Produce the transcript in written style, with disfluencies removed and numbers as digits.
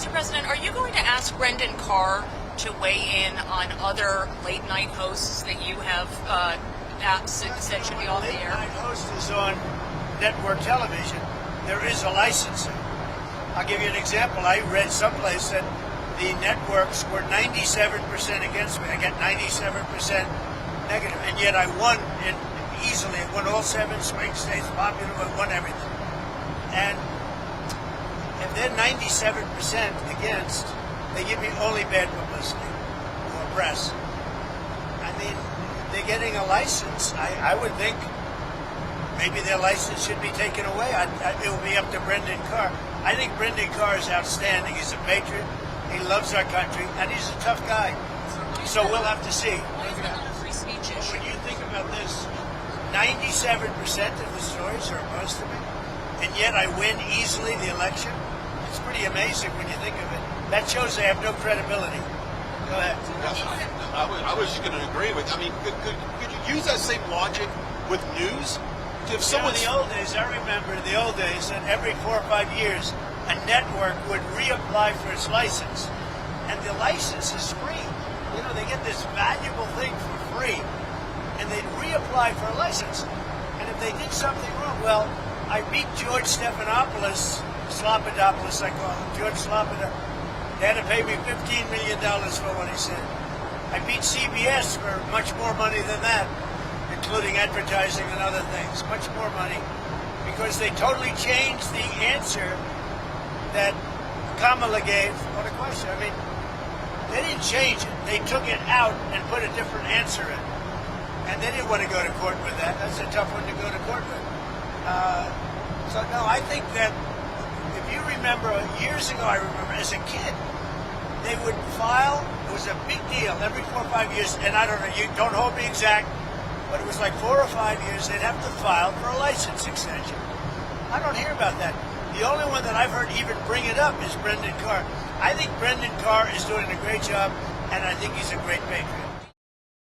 Mr. President, are you going to ask Brendan Carr to weigh in on other late-night hosts that you have said should be off the air? Late-night host is on network television. There is a licensing. I'll give you an example. I read someplace that the networks were 97% against me. I got 97% negative, and yet I won easily. I won all 7 swing states, popular, I won everything. And if they're 97% against, they give me only bad publicity or press. I mean, they're getting a license. I would think maybe their license should be taken away. It will be up to Brendan Carr. I think Brendan Carr is outstanding. He's a patriot. He loves our country, and he's a tough guy. So we'll have to see. Free speech issue. When you think about this, 97% of the stories are opposed to me, and yet I win easily the election. It's pretty amazing when you think of it. That shows they have no credibility. Go ahead. I was just going to agree with. I mean, could you use that same logic with news? If someone in the old days, I remember in the old days that every 4 or 5 years, a network would reapply for its license, and the license is free. You know, they get this valuable thing for free, and they'd reapply for a license. And if they did something wrong, well, I beat George Stephanopoulos, Slopadopoulos, I call him, George Slopadopoulos. They had to pay me $15 million for what he said. I beat CBS for much more money than that, including advertising and other things, much more money, because they totally changed the answer that Kamala gave on a question. I mean, they didn't change it. They took it out and put a different answer in. And they didn't want to go to court with that. That's a tough one to go to court with. So, no, I think that if you remember, years ago, I remember as a kid, they would file, it was a big deal every 4 or 5 years, and I don't know, you don't hold me exact, but it was like 4 or 5 years they'd have to file for a license extension. I don't hear about that. The only one that I've heard even bring it up is Brendan Carr. I think Brendan Carr is doing a great job, and I think he's a great patriot.